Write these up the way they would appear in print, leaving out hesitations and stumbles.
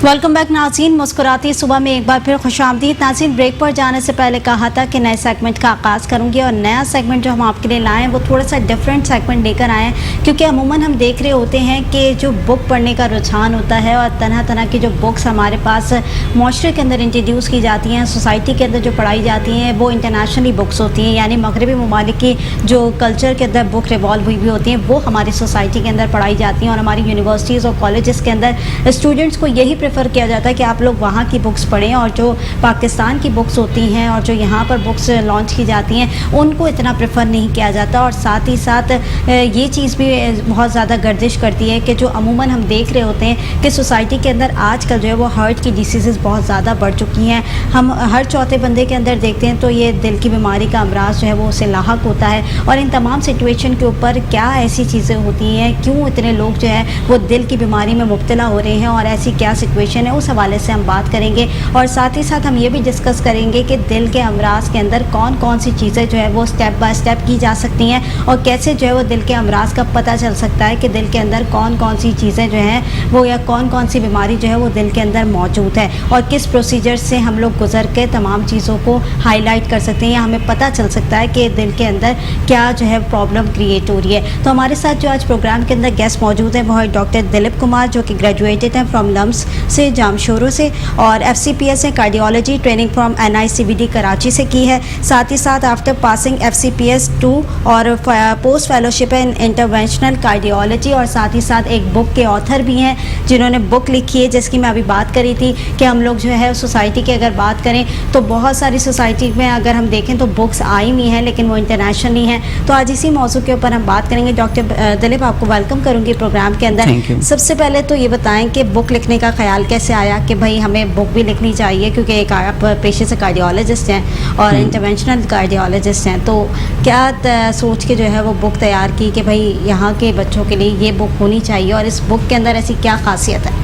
Welcome back नाज़रीन। मुस्कुराती सुबह में एक बार फिर खुशामदीद। नाज़रीन, ब्रेक पर जाने से पहले कहा था कि नए सेगमेंट का आगाज़ करूंगी और नया सेगमेंट जो हम आपके लिए लाए हैं वो थोड़ा सा डिफरेंट सेगमेंट लेकर आए हैं, क्योंकि अमूमन हम देख रहे होते हैं कि जो बुक पढ़ने का रुझान होता है और तरह तरह की जो बुक्स हमारे पास माशरे के अंदर इंट्रोड्यूस की जाती हैं, सोसाइटी के अंदर जो पढ़ाई जाती हैं वो इंटरनेशनली बुक्स होती हैं, यानी मगरबी ममालिक की जो कल्चर के अंदर बुक रिवॉल्व हुई भी होती हैं वो हमारी सोसाइटी के अंदर पढ़ाई जाती हैं। और हमारी यूनिवर्सिटीज़ और कॉलेज़ के अंदर स्टूडेंट्स को यही प्रेफर किया जाता है कि आप लोग वहाँ की बुक्स पढ़ें, और जो पाकिस्तान की बुक्स होती हैं और जो यहाँ पर बुक्स लॉन्च की जाती हैं उनको इतना प्रेफर नहीं किया जाता। और साथ ही साथ ये चीज़ भी बहुत ज़्यादा गर्दिश करती है कि जो अमूमन हम देख रहे होते हैं कि सोसाइटी के अंदर आजकल जो है वो हार्ट की डिसीज़ बहुत ज़्यादा बढ़ चुकी हैं। हम हर चौथे बंदे के अंदर देखते हैं तो ये दिल की बीमारी का अमराज जो है वो उससे लाहक होता है। और इन तमाम सिचुएशन के ऊपर क्या ऐसी चीज़ें होती हैं, क्यों इतने लोग जो है वो दिल की बीमारी में मुब्तला हो रहे हैं और ऐसी क्या सिचुएशन है, उस हवाले से हम बात करेंगे। और साथ ही साथ हम ये भी डिस्कस करेंगे कि दिल के अमराज के अंदर कौन कौन सी चीज़ें जो है वो स्टेप बाय स्टेप की जा सकती हैं और कैसे जो है वो दिल के अमराज का पता चल सकता है कि दिल के अंदर कौन कौन सी चीज़ें जो हैं वो या कौन कौन सी बीमारी जो है वो दिल के अंदर मौजूद है, और किस प्रोसीजर से हम लोग गुजर के तमाम चीज़ों को हाईलाइट कर सकते हैं या हमें पता चल सकता है कि दिल के अंदर क्या जो है प्रॉब्लम क्रिएट हो रही है। तो हमारे साथ जो आज प्रोग्राम के अंदर गेस्ट मौजूद हैं वो है डॉक्टर दिलीप कुमार, जो कि ग्रेजुएटेड हैं फ्रॉम लम्स से, जामशोरों से, और FCPS है cardiology training from NICBD Karachi से की है। साथ ही साथ आफ्टर पासिंग FCPS 2 और post fellowship in interventional cardiology, और साथ ही साथ एक बुक के ऑथर भी हैं जिन्होंने बुक लिखी है जिसकी मैं अभी बात करी थी कि हम लोग जो है सोसाइटी की अगर बात करें तो बहुत सारी सोसाइटी में अगर हम देखें तो बुक्स आई हुई हैं लेकिन वो इंटरनेशनली हैं। तो आज इसी मौजू के ऊपर हम बात करेंगे। डॉक्टर दिलीप, आपको वेलकम करूँगी प्रोग्राम के अंदर। सबसे पहले तो ये बताएं कि बुक लिखने का ख्याल कैसे आया कि भाई हमें बुक भी लिखनी चाहिए, क्योंकि एक आप पेशे से कार्डियोलॉजिस्ट हैं और इंटरवेंशनल कार्डियोलॉजिस्ट हैं, तो क्या सोच के जो है वो बुक तैयार की कि भाई यहाँ के बच्चों के लिए ये बुक होनी चाहिए, और इस बुक के अंदर ऐसी क्या खासियत है?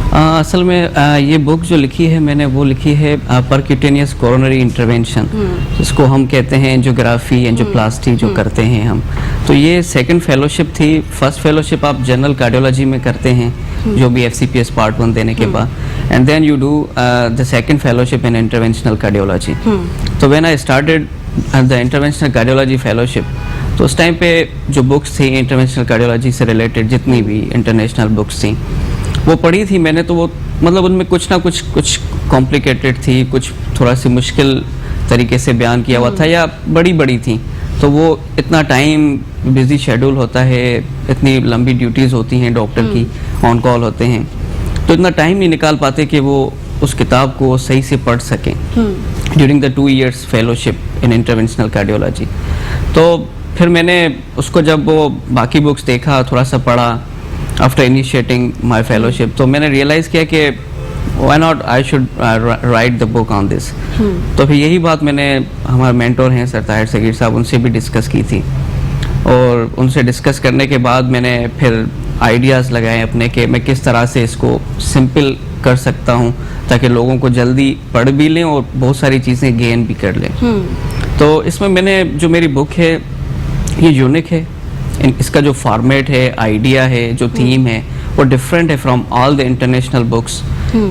असल में ये बुक जो लिखी है मैंने वो लिखी है परक्यूटेनियस कोरोनरी इंटरवेंशन, जिसको हम कहते हैं एंजियोग्राफी एंजियोप्लास्टी जो करते हैं हम। तो ये सेकंड फेलोशिप थी। फर्स्ट फेलोशिप आप जनरल कार्डियोलॉजी में करते हैं जो भी FCPS पार्ट 1 देने के बाद, and then you do the second fellowship in interventional cardiology. तो when I started the interventional cardiology fellowship, तो उस टाइम पे जो बुक्स थी इंटरवेंशनल कार्डियोलॉजी से रिलेटेड जितनी भी इंटरनेशनल बुक्स थी वो पढ़ी थी मैंने, तो वो मतलब उनमें कुछ ना कुछ कॉम्प्लिकेटेड थी, कुछ थोड़ा सी मुश्किल तरीके से बयान किया हुआ था या बड़ी थी। तो वो इतना टाइम बिजी शेड्यूल होता है, इतनी लंबी ड्यूटीज़ होती हैं डॉक्टर की, ऑन कॉल होते हैं, तो इतना टाइम नहीं निकाल पाते कि वो उस किताब को सही से पढ़ सकें during the 2 years fellowship in interventional cardiology. तो फिर मैंने उसको जब वो बाकी बुक्स देखा, थोड़ा सा पढ़ा आफ्टर इनिशिएटिंग माय फेलोशिप, तो मैंने रियलाइज़ किया कि why not I should write the book on this. तो फिर यही बात मैंने हमारे मेंटोर हैं सर ताहिर सगीर साहब, उनसे भी डिस्कस की थी, और उनसे डिस्कस करने के बाद मैंने फिर आइडियाज़ लगाए अपने कि मैं किस तरह से इसको सिंपल कर सकता हूँ ताकि लोगों को जल्दी पढ़ भी लें और बहुत सारी चीज़ें गेन भी कर लें। तो इसमें मैंने जो मेरी बुक है ये यूनिक है, इसका जो फॉर्मेट है, आइडिया है, जो थीम है वो डिफरेंट है from all the international books.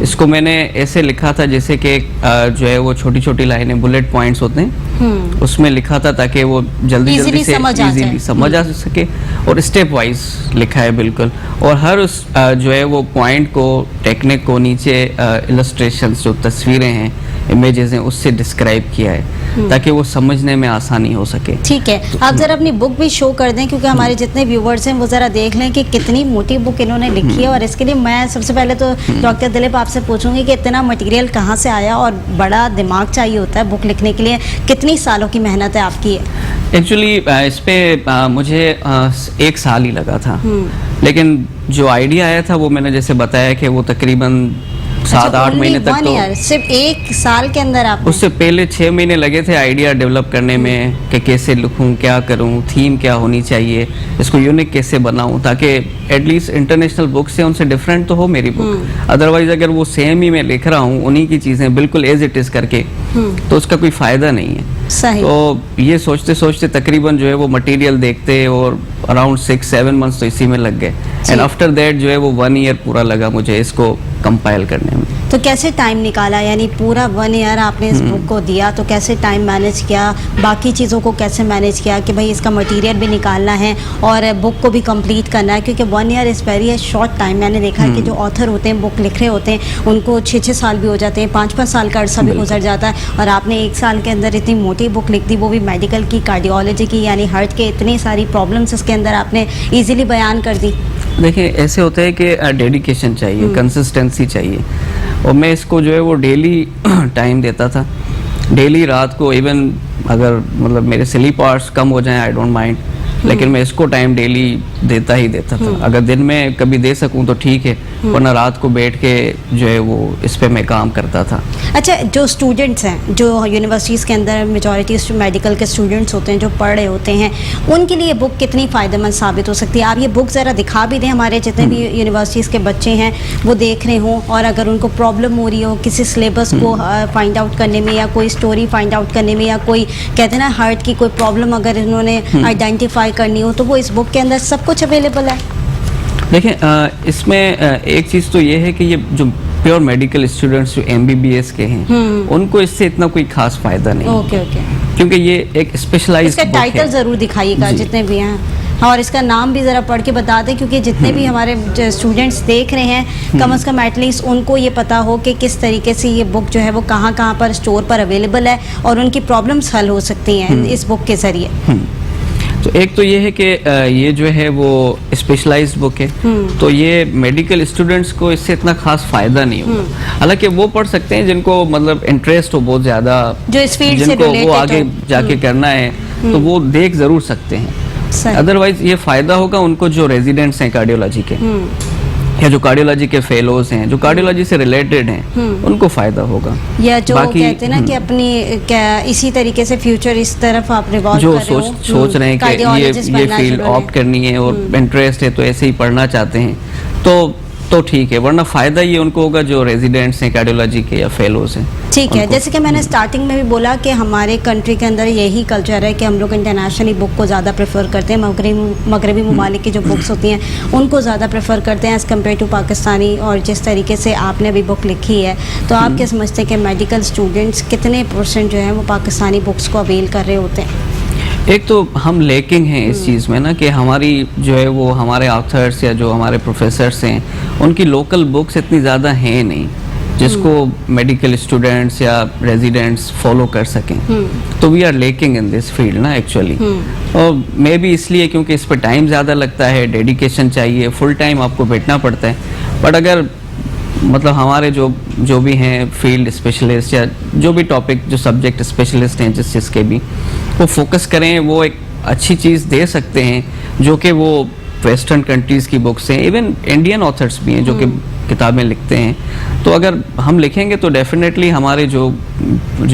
इसको मैंने ऐसे लिखा था जैसे कि जो है वो छोटी छोटी लाइनें, बुलेट पॉइंट्स होते हैं, उसमें लिखा था ताकि वो जल्दी से इजीली समझ आ सके, और स्टेप वाइज लिखा है बिल्कुल। और हर उस जो है वो पॉइंट को, टेक्निक को नीचे इलस्ट्रेशंस जो तस्वीरें हैं, इमेजेस हैं, उससे डिस्क्राइब किया है ताकि वो समझने में आसानी हो सके। ठीक है, आप जरा अपनी बुक भी शो कर दें, क्योंकि हमारे जितने व्यूवर्स हैं वो जरा देख लें कि कितनी मोटी बुक इन्होंने लिखी है। और इसके लिए मैं सबसे पहले तो डॉक्टर दिलीप आपसे पूछूंगी कि इतना मटेरियल कहाँ से आया, और बड़ा दिमाग चाहिए होता है बुक लिखने के लिए, कितनी सालों की मेहनत है आपकी? एक्चुअली इस पे मुझे 1 साल ही लगा था, लेकिन जो आइडिया आया था वो मैंने जैसे बताया कि वो तकरीबन 7-8 महीने तक, तो सिर्फ 1 साल के अंदर आप, उससे पहले 6 महीने लगे थे आइडिया डेवलप करने में कि कैसे लिखूं, क्या करूं, थीम क्या होनी चाहिए, इसको यूनिक कैसे बनाऊं ताकि एटलीस्ट इंटरनेशनल बुक से उनसे डिफरेंट तो हो मेरी बुक। अदरवाइज अगर वो सेम ही मैं लिख रहा हूँ उन्हीं की चीज़ें बिल्कुल एज इट इज़ करके, तो उसका कोई फ़ायदा नहीं है। सही। तो ये सोचते सोचते तकरीबन जो है वो मटेरियल देखते और अराउंड 6-7 मंथ्स तो इसी में लग गए एंड आफ्टर दैट जो है वो 1 ईयर पूरा लगा मुझे इसको कंपाइल करने में। तो कैसे टाइम निकाला, यानी पूरा 1 ईयर आपने इस बुक को दिया, तो कैसे टाइम मैनेज किया, बाकी चीज़ों को कैसे मैनेज किया कि भाई इसका मटेरियल भी निकालना है और बुक को भी कंप्लीट करना है, क्योंकि 1 year is very short time. मैंने देखा है कि जो ऑथर होते हैं, बुक लिख रहे होते हैं, उनको 6-6 साल भी हो जाते हैं, 5-5 साल का अरसा भी गुजर जाता है, और आपने 1 साल के अंदर इतनी मोटी बुक लिख दी, वो भी मेडिकल की, कार्डियोलॉजी की, यानी हार्ट के इतनी सारी प्रॉब्लम्स इसके अंदर आपने ईजिली बयान कर दी। देखिए ऐसे होता है कि डेडिकेशन चाहिए, कंसिस्टेंसी चाहिए, और मैं इसको जो है वो डेली टाइम देता था। डेली रात को, इवन अगर मतलब मेरे स्लीप आवर्स कम हो जाएं, आई डोंट माइंड, लेकिन मैं इसको टाइम डेली देता ही देता था। अगर दिन में कभी दे सकूं तो ठीक है, वरना रात को बैठ के जो है वो इस पे मैं काम करता था। अच्छा, जो स्टूडेंट्स हैं, जो यूनिवर्सिटीज़ के अंदर मेजॉरिटी मेडिकल के स्टूडेंट्स होते हैं, जो पढ़ रहे होते हैं, उनके लिए बुक कितनी फ़ायदेमंद साबित हो सकती है? आप ये बुक ज़रा दिखा भी दें, हमारे जितने भी यूनिवर्सिटीज़ के बच्चे हैं वो देख रहे हों, और अगर उनको प्रॉब्लम हो रही हो किसी सिलेबस को फाइंड आउट करने में, या कोई स्टोरी फाइंड आउट करने में, या कोई कहते हैं ना हार्ट की कोई प्रॉब्लम अगर इन्होंने आइडेंटिफाई करनी हो, तो वो इस बुक के अंदर सब कुछ अवेलेबल है। देखिए इसमें एक चीज़ तो ये है कि ये जो प्योर मेडिकल स्टूडेंट्स जो MBBS के हैं, उनको इससे इतना कोई खास फायदा नहीं। ओके ओके, क्योंकि ये एक स्पेशलाइज्ड इसका टाइटल ज़रूर दिखाइएगा जितने भी हैं, और इसका नाम भी ज़रा पढ़ के बता दें, क्योंकि जितने भी हमारे स्टूडेंट्स देख रहे हैं, कम से कम एटलीस्ट उनको ये पता हो कि किस तरीके से ये बुक जो है वो कहाँ कहाँ पर स्टोर पर अवेलेबल है, और उनकी प्रॉब्लम्स हल हो सकती हैं इस बुक के ज़रिए। तो एक तो ये है कि ये जो है वो स्पेशलाइज्ड बुक है, तो ये मेडिकल स्टूडेंट्स को इससे इतना खास फायदा नहीं होगा। हालांकि वो पढ़ सकते हैं जिनको मतलब इंटरेस्ट हो बहुत ज़्यादा, जो इस फील्ड से जिनको रिलेटेड वो आगे जाके करना है, तो वो देख ज़रूर सकते हैं। अदरवाइज ये फ़ायदा होगा उनको जो रेजिडेंट्स हैं कार्डियोलॉजी के, या जो कार्डियोलॉजी के फेलोज हैं, जो कार्डियोलॉजी से रिलेटेड हैं, उनको फायदा होगा। या जो कहते हैं ना कि अपनी क्या इसी तरीके से फ्यूचर इस तरफ आप रिवॉल्व जो कर रहे हो, सोच रहे हैं कि ये फील्ड ऑप्ट करनी है और इंटरेस्ट है, तो ऐसे ही पढ़ना चाहते हैं, तो ठीक है, वरना फायदा ये उनको होगा जो रेजिडेंट्स हैं कार्डियोलॉजी के या फेलोज हैं। ठीक है, जैसे कि मैंने स्टार्टिंग में भी बोला कि हमारे कंट्री के अंदर यही कल्चर है कि हम लोग इंटरनेशनली बुक को ज़्यादा प्रेफर करते हैं, मगरबी ममालिक की जो बुक्स होती हैं उनको ज़्यादा प्रेफर करते हैं एज़ कम्पेयर टू पाकिस्तानी। और जिस तरीके से आपने अभी बुक लिखी है, तो आप क्या समझते हैं कि मेडिकल स्टूडेंट्स कितने % जो है वो पाकिस्तानी बुक्स को अवेल कर रहे होते हैं? एक तो हम लैकिंग हैं इस चीज़ में ना, कि हमारी जो है वो हमारे ऑथर्स या जो हमारे प्रोफेसर्स हैं, उनकी लोकल बुक्स इतनी ज़्यादा हैं नहीं जिसको मेडिकल स्टूडेंट्स या रेजिडेंट्स फॉलो कर सकें। तो we are lacking in this field ना एक्चुअली, और मे बी इसलिए क्योंकि इस पर टाइम ज़्यादा लगता है, डेडिकेशन चाहिए, फुल टाइम आपको बैठना पड़ता है। बट अगर मतलब हमारे जो भी हैं फील्ड स्पेशलिस्ट या जो भी टॉपिक, जो सब्जेक्ट स्पेशलिस्ट हैं जिस चीज़ के भी, वो फोकस करें, वो एक अच्छी चीज़ दे सकते हैं, जो कि वो वेस्टर्न कंट्रीज़ की बुक्स हैं, इवन इंडियन ऑथर्स भी हैं जो कि किताबें लिखते हैं। तो अगर हम लिखेंगे तो डेफिनेटली हमारे जो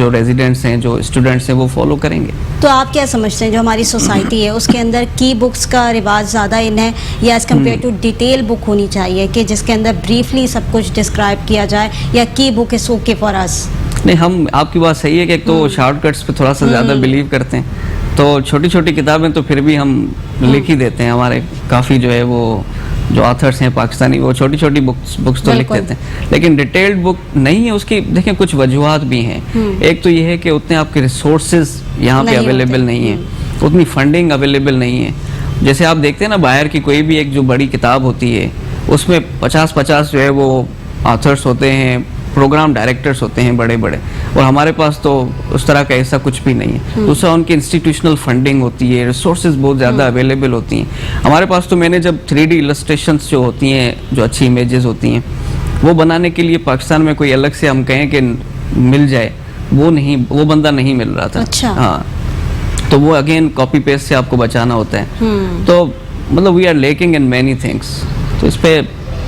रेजिडेंट्स हैं, जो स्टूडेंट्स हैं, वो फॉलो करेंगे। तो आप क्या समझते हैं जो हमारी सोसाइटी है उसके अंदर की बुक्स का रिवाज ज़्यादा इन है, या as compare to detail book होनी चाहिए कि जिसके अंदर ब्रीफली सब कुछ डिस्क्राइब किया जाए, या की book is okay for us? नहीं, हम आपकी बात सही है कि एक तो शॉर्टकट्स पे थोड़ा सा ज़्यादा बिलीव करते हैं, तो छोटी छोटी किताबें तो फिर भी हम लिख ही देते हैं। हमारे काफ़ी जो है वो जो ऑथर्स हैं पाकिस्तानी, वो छोटी छोटी बुक्स तो लिख देते हैं, लेकिन डिटेल्ड बुक नहीं है। उसकी देखें कुछ वजूहात भी हैं। एक तो ये है कि उतने आपके रिसोर्सेज यहाँ पे अवेलेबल नहीं है, उतनी फंडिंग अवेलेबल नहीं है। जैसे आप देखते हैं ना, बाहर की कोई भी एक जो बड़ी किताब होती है उसमें 50-50 जो है वो ऑथर्स होते हैं, प्रोग्राम डायरेक्टर्स होते हैं बड़े बड़े, और हमारे पास तो उस तरह का ऐसा कुछ भी नहीं है। दूसरा, उनकी इंस्टीट्यूशनल फंडिंग होती है, रिसोर्सेज बहुत ज़्यादा अवेलेबल होती हैं। हमारे पास तो मैंने जब 3D इलस्ट्रेशंस जो होती हैं, जो अच्छी इमेजेस होती हैं, वो बनाने के लिए पाकिस्तान में कोई अलग से हम कहें कि मिल जाए, वो बंदा नहीं मिल रहा था। अच्छा। हाँ, तो वो अगेन कॉपी पेस्ट से आपको बचाना होता है। तो मतलब we are lacking in many things. तो इस पे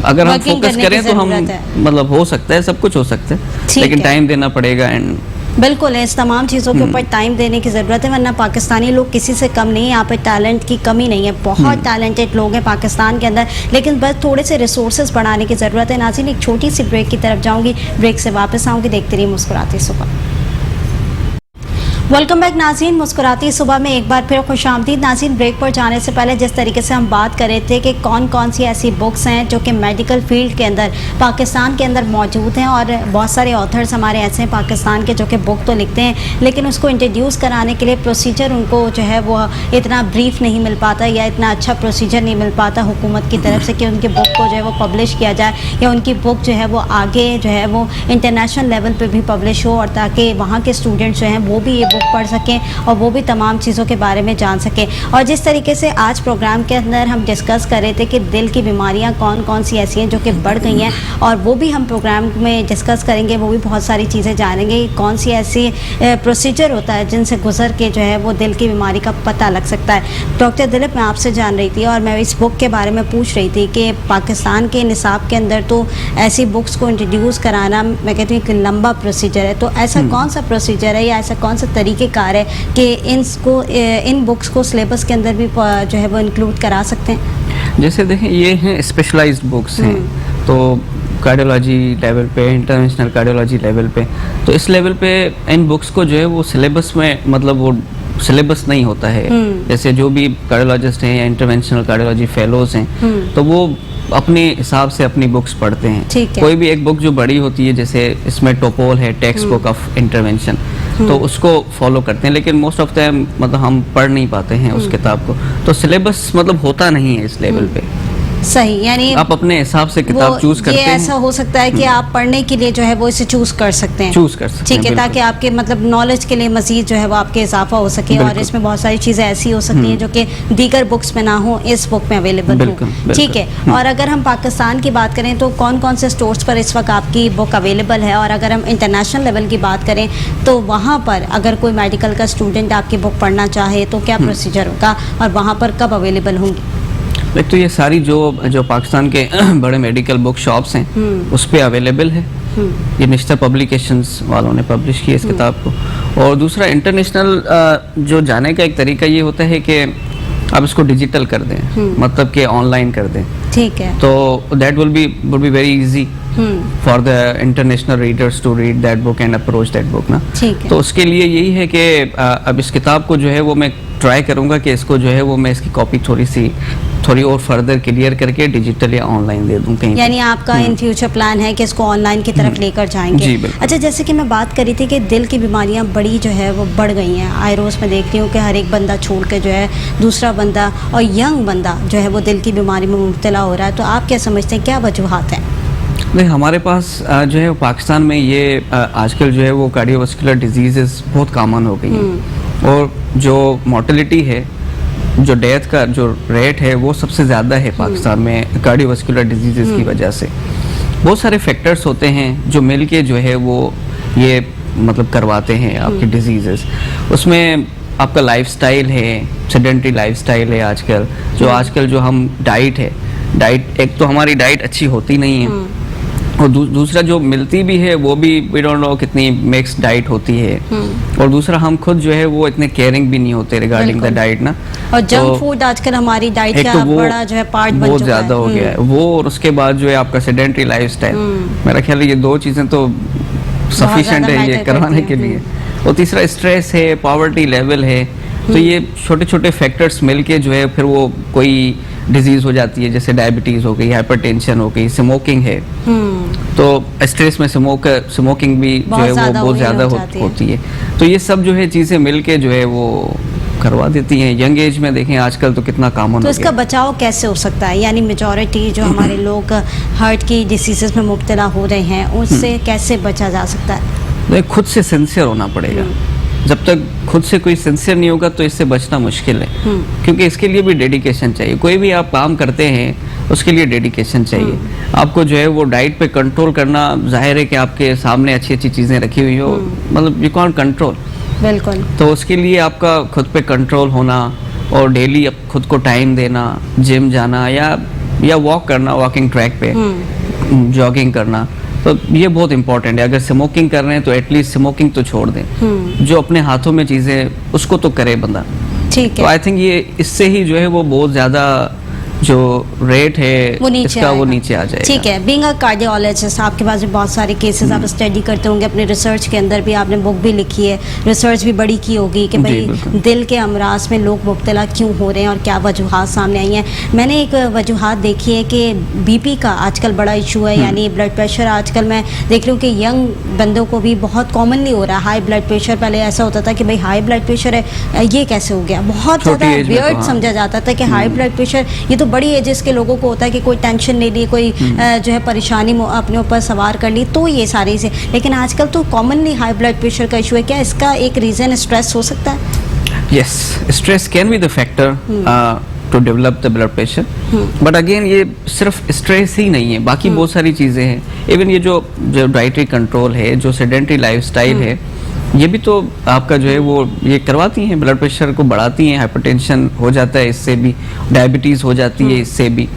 अगर हम फोकस करें तो हम मतलब हो सकता है, सब कुछ हो सकता है, लेकिन टाइम देना पड़ेगा। एंड बिल्कुल है, इस तमाम चीज़ों के ऊपर टाइम देने की ज़रूरत है, वरना पाकिस्तानी लोग किसी से कम नहीं है। यहाँ पे टैलेंट की कमी नहीं है, बहुत टैलेंटेड लोग हैं पाकिस्तान के अंदर, लेकिन बस थोड़े से रिसोर्सेज बढ़ाने की ज़रूरत है। नाज़रीन, एक छोटी सी ब्रेक की तरफ जाऊँगी, ब्रेक से वापस आऊँगी, देखते रहिए मुस्कुराते सुबह। वेलकम बैक नाज़रीन। मुस्कुराती सुबह में एक बार फिर खुशामदीद नाज़रीन। ब्रेक पर जाने से पहले जिस तरीके से हम बात कर रहे थे कि कौन कौन सी ऐसी बुक्स हैं जो कि मेडिकल फील्ड के अंदर पाकिस्तान के अंदर मौजूद हैं, और बहुत सारे ऑथर्स हमारे ऐसे हैं पाकिस्तान के जो कि बुक तो लिखते हैं लेकिन उसको इंट्रोड्यूस कराने के लिए प्रोसीजर उनको जो है वो इतना ब्रीफ नहीं मिल पाता या इतना अच्छा प्रोसीजर नहीं मिल पाता हुकूमत की तरफ से कि उनकी बुक को जो है वो पब्लिश किया जाए या उनकी बुक जो है वो आगे जो है वो इंटरनेशनल लेवल पर भी पब्लिश हो, और ताकि वहाँ के स्टूडेंट्स जो हैं वो भी ये बुक पढ़ सकें और वो भी तमाम चीज़ों के बारे में जान सकें। और जिस तरीके से आज प्रोग्राम के अंदर हम डिस्कस कर रहे थे कि दिल की बीमारियां कौन कौन सी ऐसी हैं जो कि बढ़ गई हैं, और वो भी हम प्रोग्राम में डिस्कस करेंगे, वो भी बहुत सारी चीज़ें जानेंगे कौन सी ऐसी प्रोसीजर होता है जिनसे गुजर के जो है वो दिल की बीमारी का पता लग सकता है। डॉक्टर दिलीप, मैं आपसे जान रही थी और मैं इस बुक के बारे में पूछ रही थी कि पाकिस्तान के निसाब के अंदर तो ऐसी बुक्स को इंट्रोड्यूस कराना मैं कहती हूँ एक लंबा प्रोसीजर है, तो ऐसा कौन सा प्रोसीजर है या ऐसा कौन सा तरीक़ेकार है कि इन बुक्स को सिलेबस के अंदर भी जो है वो इंक्लूड करा सकते हैं? जैसे देखें, ये हैं स्पेशलाइज्ड बुक्स हैं, तो कार्डियोलॉजी लेवल पे, इंटरनेशनल कार्डियोलॉजी लेवल पे, तो इस लेवल पे इन बुक्स को जो है वो सिलेबस में, मतलब वो सिलेबस नहीं होता है। जैसे जो भी कार्डियोलॉजिस्ट हैं या इंटरवेंशनल कार्डियोलॉजी फेलोज हैं तो वो अपने हिसाब से अपनी बुक्स पढ़ते हैं। कोई भी एक बुक जो बड़ी होती है, जैसे इसमें टोपोल है, टेक्स्ट बुक ऑफ इंटरवेंशन, तो उसको फॉलो करते हैं, लेकिन मोस्ट ऑफ टाइम मतलब हम पढ़ नहीं पाते हैं उस किताब को, तो सिलेबस मतलब होता नहीं है इस लेवल पे। सही, यानी आप अपने हिसाब से किताब चूज करते हैं। ये ऐसा हो सकता है कि आप पढ़ने के लिए जो है वो इसे चूज कर सकते हैं, ठीक है, ताकि आपके मतलब नॉलेज के लिए मजीद जो है वो आपके इजाफा हो सके, और इसमें बहुत सारी चीज़ें ऐसी हो सकती हैं जो कि दीगर बुक्स में ना हो, इस बुक में अवेलेबल हो, ठीक है। और अगर हम पाकिस्तान की बात करें तो कौन कौन से स्टोर्स पर इस वक्त आपकी बुक अवेलेबल है, और अगर हम इंटरनेशनल लेवल की बात करें तो वहाँ पर अगर कोई मेडिकल का स्टूडेंट आपकी बुक पढ़ना चाहे तो क्या प्रोसीजर होगा और वहाँ पर कब अवेलेबल होंगी? एक तो ये सारी जो पाकिस्तान के बड़े मेडिकल बुक शॉप्स हैं उस पे अवेलेबल है। ये निश्तर पब्लिकेशंस वालों ने पब्लिश की इस किताब को। और दूसरा, इंटरनेशनल जो जाने का एक तरीका ये होता है कि आप इसको डिजिटल कर दें, मतलब कि ऑनलाइन कर दें, ठीक है, तो that will be very easy for the international readers to read that book and approach that book ना। तो उसके लिए यही है कि अब इस किताब को जो है वो मैं ट्राई करूंगा कि इसको जो है वो मैं इसकी कॉपी थोड़ी और फर्दर क्लियर करके डिजिटल या ऑनलाइन दे दूं कहीं। यानी आपका इन फ्यूचर प्लान है कि इसको ऑनलाइन की तरफ लेकर जाएंगे? जी बिल्कुल। अच्छा, जैसे कि मैं बात करी थी कि दिल की बीमारियां बड़ी जो है वो बढ़ गई हैं, आई रोज़ में देख रही हूँ कि हर एक बंदा छोड़ के जो है दूसरा बंदा और यंग बंदा जो है वो दिल की बीमारी में मुब्तला हो रहा है, तो आप क्या समझते हैं, क्या वजूहात हैं? नहीं, हमारे पास जो है पाकिस्तान में ये आजकल जो है वो कार्डियोवास्कुलर डिजीज़ बहुत कॉमन हो गई हैं, और जो मोर्टेलिटी है, जो डेथ का जो रेट है वो सबसे ज़्यादा है पाकिस्तान में कार्डियोवास्कुलर डिजीज़ की वजह से। बहुत सारे फैक्टर्स होते हैं जो मिल के जो है वो ये मतलब करवाते हैं आपकी डिजीज़। उसमें आपका लाइफस्टाइल है, सेडेंटरी लाइफस्टाइल है आजकल जो हम डाइट है, एक तो हमारी डाइट अच्छी होती नहीं है, और दूसरा जो मिलती भी है वो भी वी डोंट नो कितनी मिक्स डाइट होती है, और दूसरा हम खुद जो है वो इतने केयरिंग भी नहीं होते रिगार्डिंग द डाइट ना। और जंक फूड आजकल हमारी डाइट का बड़ा जो है पार्ट बन चुका है, बहुत ज्यादा हो गया है वो, और उसके बाद जो है आपका सेडेंटरी लाइफस्टाइल, मेरा ख्याल है ये दो चीजें तो सफिशिएंट है ये करवाने के लिए। और तीसरा स्ट्रेस है, पॉवर्टी लेवल है, तो ये छोटे छोटे फैक्टर्स मिलके जो है फिर वो कोई डिजीज हो जाती है, जैसे डायबिटीज हो गई, हाइपरटेंशन हो गई, स्मोकिंग है, तो स्ट्रेस में स्मोकिंग भी जो है वो बहुत ज़्यादा होती है। तो ये सब जो है चीज़ें मिलके जो है वो करवा देती हैं। यंग एज में देखें आजकल तो कितना कॉमन। तो इसका बचाव कैसे हो सकता है, यानी मेजॉरिटी जो हमारे लोग हार्ट की डिसीजेस में मुब्तला हो रहे हैं उससे कैसे बचा जा सकता है? खुद से सिंसियर होना पड़ेगा। जब तक खुद से कोई सिंसियर नहीं होगा तो इससे बचना मुश्किल है, क्योंकि इसके लिए भी डेडिकेशन चाहिए। कोई भी आप काम करते हैं उसके लिए डेडिकेशन चाहिए। आपको जो है वो डाइट पे कंट्रोल करना, जाहिर है कि आपके सामने अच्छी अच्छी चीज़ें रखी हुई हो, मतलब यू कांट कंट्रोल, बिल्कुल, तो उसके लिए आपका खुद पे कंट्रोल होना और डेली खुद को टाइम देना, जिम जाना या वॉक करना, वॉकिंग ट्रैक पे जॉगिंग करना, तो ये बहुत इंपॉर्टेंट है। अगर स्मोकिंग कर रहे हैं तो एटलीस्ट स्मोकिंग तो छोड़ दें, जो अपने हाथों में चीज़ें उसको तो करे बंदा, ठीक है। तो आई थिंक ये इससे ही जो है वो बहुत ज़्यादा जो रेट है वो नीचे इसका वो आएगा। नीचे आ जाएगा। ठीक है, बीइंग अ कार्डियोलॉजिस्ट आपके पास भी बहुत सारे केसेस आप स्टडी करते होंगे, अपने रिसर्च के अंदर भी आपने बुक भी लिखी है, रिसर्च भी बड़ी की होगी कि जी, भाई बिल्कुल। दिल के अमराज में लोग मुब्तला क्यों हो रहे हैं और क्या वजूहात सामने आई हैं। मैंने एक वजूहात देखी है कि बीपी का आजकल बड़ा इशू है, यानी ब्लड प्रेशर आजकल मैं देख रही हूँ कि यंग बंदों को भी बहुत कॉमनली हो रहा है हाई ब्लड प्रेशर। पहले ऐसा होता था कि भाई हाई ब्लड प्रेशर है, ये कैसे हो गया, बहुत छोटी ज़्यादा एज में तो वियर्ड हाँ। समझा जाता था कि हाई ब्लड प्रेशर ये तो बड़ी एजेस के लोगों को होता है कि कोई टेंशन ले ली, कोई जो है परेशानी अपने ऊपर सवार कर ली तो ये सारी से। लेकिन आजकल तो कॉमनली हाई ब्लड प्रेशर का इशू है, क्या इसका एक रीज़न स्ट्रेस हो सकता है? Yes, stress can be the factor to develop the blood pressure. But again ये सिर्फ स्ट्रेस ही नहीं है, बाकी बहुत सारी चीज़ें हैं। इवन ये जो डाइटरी कंट्रोल है, जो सेडेंटरी लाइफस्टाइल है, ये भी तो आपका जो है वो ये करवाती हैं, ब्लड प्रेशर को बढ़ाती हैं, हाइपरटेंशन हो जाता है इससे भी, डायबिटीज़ हो जाती है इससे भी।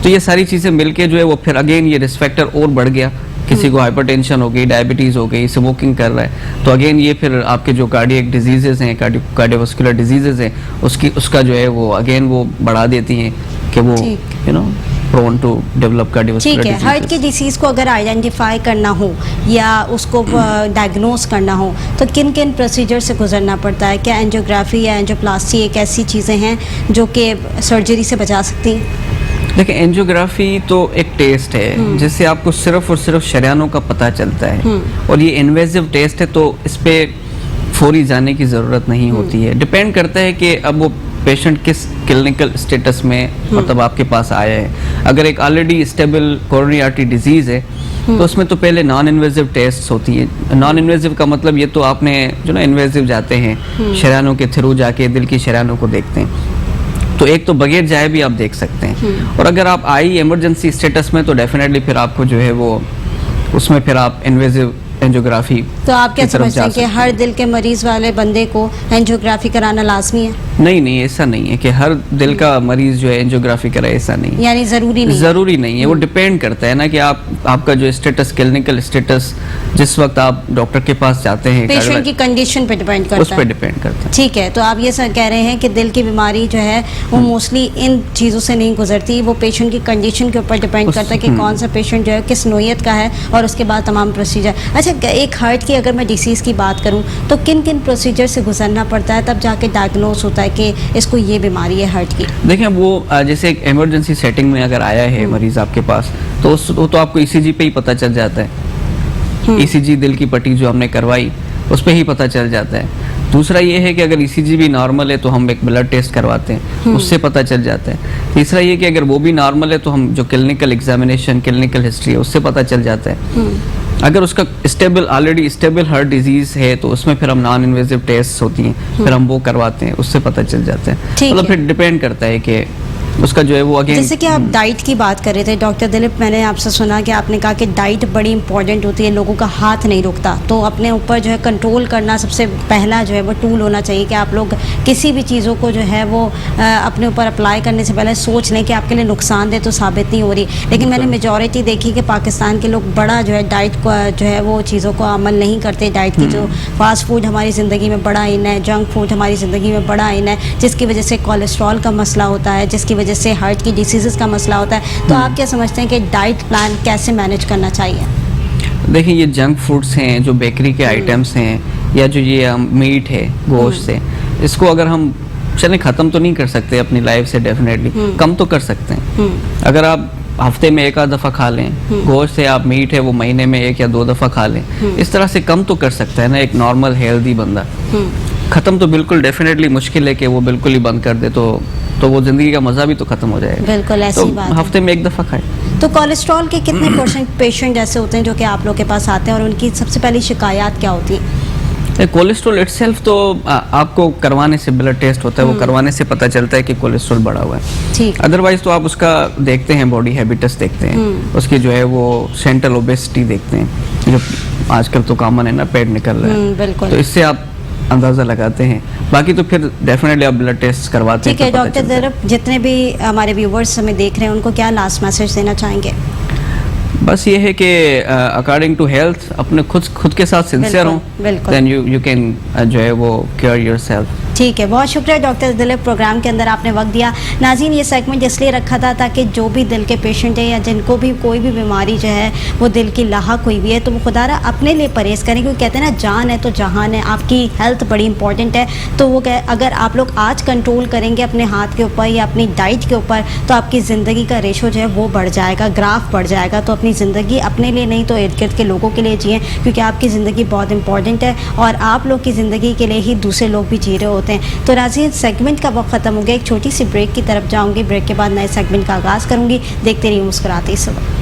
तो ये सारी चीज़ें मिलके जो है वो फिर अगेन ये रिस्क फैक्टर और बढ़ गया। किसी को हाइपरटेंशन हो गई, डायबिटीज़ हो गई, स्मोकिंग कर रहा है, तो अगेन ये फिर आपके जो कार्डियक डिजीजेज हैं, कार्डियोवास्कुलर डिजीजेज हैं, उसका जो है वो अगेन वो बढ़ा देती हैं कि वो ठीक। You know prone to develop cardiovascular ठीक है, हार्ट की डिसीज़ को अगर आइडेंटिफाई करना हो या उसको डायग्नोस करना हो तो किन किन प्रोसीजर से गुजरना पड़ता है? क्या एंजियोग्राफी या एंजियोप्लास्टी एक ऐसी चीज़ें हैं जो कि सर्जरी से बचा सकती हैं? देखिए, एंजियोग्राफी तो एक टेस्ट है जिससे आपको सिर्फ और सिर्फ शरीयानों का पता चलता है, और ये इन्वेजिव टेस्ट है तो इस पे फौरी जाने की ज़रूरत नहीं होती है। डिपेंड करता है कि अब वो पेशेंट किस क्लिनिकल स्टेटस में मतलब आपके पास आया है। अगर एक already stable coronary artery disease है तो उसमें तो पहले नॉन इन्वेजिव टेस्ट होती है। नॉन इन्वेजिव का मतलब ये तो आपने जो ना इन्वेजिव जाते हैं, शरीयानों के थ्रू जाके दिल की शरीयानों को देखते हैं, तो एक तो बगैर जाए भी आप देख सकते हैं। और अगर आप आई इमरजेंसी स्टेटस में तो डेफिनेटली फिर आपको जो है वो उसमें फिर आप इन्वेजिव एंजियोग्राफी। तो आप क्या समझते हैं कि हर दिल के मरीज वाले बंदे को एंजियोग्राफी कराना लाजमी है? नहीं नहीं, ऐसा नहीं है कि हर दिल का मरीज जो है एंजियोग्राफी कराए, ऐसा नहीं है। यानी जरूरी नहीं? जरूरी नहीं है, वो डिपेंड करता है ना कि आपका जो स्टेटस, क्लिनिकल स्टेटस जिस वक्त आप डॉक्टर के पास जाते हैं, पेशेंट की कंडीशन पे डिपेंड करता है। उस पर डिपेंड करता है। ठीक है, तो आप ये कह रहे हैं कि दिल की बीमारी जो है वो मोस्टली इन चीज़ों से नहीं गुजरती, वो पेशेंट की कंडीशन के ऊपर डिपेंड करता है कि कौन सा पेशेंट जो है किस नोयत का है, और उसके बाद तमाम प्रोसीजर। अच्छा, एक हार्ट की अगर मैं डिसीज़ की बात करूं तो किन किन प्रोसीजर से गुजरना पड़ता है तब जाके डायग्नोस होता है कि इसको ये बीमारी है हार्ट की? देखिए, वो जैसे एक इमरजेंसी सेटिंग में अगर आया है मरीज आपके पास तो वो तो आपको ईसीजी पे ही पता चल जाता है। ईसीजी दिल की पट्टी जो हमने करवाई उस पे ही पता चल जाता है। दूसरा ये है कि अगर ईसीजी भी नॉर्मल है तो हम एक ब्लड टेस्ट करवाते हैं, उससे पता चल जाता है। तीसरा ये कि अगर वो भी नॉर्मल है तो हम जो क्लिनिकल एग्जामिनेशन, क्लिनिकल हिस्ट्री है उससे पता चल जाता है। अगर उसका ऑलरेडी स्टेबल हार्ट डिजीज है तो उसमें फिर हम नॉन इन्वेजिव टेस्ट होती हैं, फिर हम वो करवाते हैं, उससे पता चल जाता है। मतलब फिर डिपेंड करता है कि उसका जो है वो अगेन। जैसे कि आप डाइट की बात कर रहे थे डॉक्टर दिलीप, मैंने आपसे सुना कि आपने कहा कि डाइट बड़ी इंपॉर्टेंट होती है, लोगों का हाथ नहीं रुकता, तो अपने ऊपर जो है कंट्रोल करना सबसे पहला जो है वो टूल होना चाहिए कि आप लोग किसी भी चीज़ों को जो है वो अपने ऊपर अप्लाई करने से पहले सोच लें कि आपके लिए नुकसानदेह तो साबित नहीं हो रही। लेकिन मैंने मेजॉरिटी देखी कि पाकिस्तान के लोग बड़ा जो है डाइट को जो है वो चीज़ों को अमल नहीं करते। डाइट की जो फास्ट फूड हमारी ज़िंदगी में बड़ा इन है, जंक फूड हमारी ज़िंदगी में बड़ा इन है, जिसकी वजह से कोलेस्ट्रॉल का मसला होता है, जिसकी वजह से हार्ट की डिसीज़ का मसला होता है। तो आप क्या समझते हैं कि डाइट प्लान कैसे मैनेज करना चाहिए? देखिए, ये जंक फूड्स हैं, जो बेकरी के आइटम्स हैं, या जो ये मीट है गोश्त से, इसको अगर हम चलें ख़त्म तो नहीं कर सकते अपनी लाइफ से, डेफिनेटली कम तो कर सकते हैं। अगर आप हफ्ते में एक आध दफ़ा खा लें गोश्त से, आप मीट है वो महीने में 1 या 2 दफ़ा खा लें, इस तरह से कम तो कर सकता है ना एक नॉर्मल हेल्दी बंदा। ख़त्म तो बिल्कुल डेफिनेटली मुश्किल है कि वो बिल्कुल ही बंद कर दे, तो वो ज़िंदगी का मज़ा भी तो ख़त्म हो जाएगा। बिल्कुल ऐसी बात है। हफ्ते में 1 दफ़ा खाए। तो कोलेस्ट्रॉल के कितने % पेशेंट ऐसे होते हैं जो कि आप लोग के पास आते हैं और उनकी सबसे पहली शिकायत क्या होती है? कोलेस्ट्रॉल इटसेल्फ तो आपको करवाने से, ब्लड टेस्ट होता है वो करवाने से पता चलता है कि कोलेस्ट्रॉल बढ़ा हुआ है। ठीक। अदरवाइज तो आप उसका देखते हैं, बॉडी हैबिटस देखते हैं, उसकी जो है वो सेंट्रल ओबेसिटी देखते हैं, जो आजकल तो कॉमन है ना, पेट निकल रहा है, बिल्कुल। तो इससे आप अंदाज़ा लगाते हैं। बाकी तो फिर डेफिनेटली आप ब्लड टेस्ट करवाते हैं। ठीक है डॉक्टर दिलीप, जितने भी हमारे व्यूवर्स हमें देख रहे हैं उनको क्या लास्ट मैसेज देना चाहेंगे? बस ये है कि अकॉर्डिंग टू हेल्थ अपने खुद के साथ सिंसियर हों, देन यू कैन जो है वो केयर योरसेल्फ। ठीक है, बहुत शुक्रिया डॉक्टर दिलीप, प्रोग्राम के अंदर आपने वक्त दिया। नाज़रीन, ये सेगमेंट इसलिए रखा था ताकि जो भी दिल के पेशेंट है या जिनको भी कोई भी बीमारी जो है वो दिल की लाहक हुई भी है, तो वो खुदारा अपने लिए परहेज़ करें, क्योंकि कहते हैं ना जान है तो जहान है। आपकी हेल्थ बड़ी इंपॉर्टेंट है, तो वो अगर आप लोग आज कंट्रोल करेंगे अपने हाथ के ऊपर या अपनी डाइट के ऊपर, तो आपकी ज़िंदगी का रेशो जो है वो बढ़ जाएगा, ग्राफ बढ़ जाएगा। तो अपनी ज़िंदगी अपने लिए नहीं तो इर्द गिर्द के लोगों के लिए जिएँ, क्योंकि आपकी ज़िंदगी बहुत इंपॉर्टेंट है और आप लोग की ज़िंदगी के लिए ही दूसरे लोग भी जी रहे होते हैं। तो नाज़रीन, सेगमेंट का वक्त ख़त्म हो गया, एक छोटी सी ब्रेक की तरफ जाऊंगी, ब्रेक के बाद नए सेगमेंट का आगाज़ करूंगी। देखते रहिए मुस्कुराते सुबह।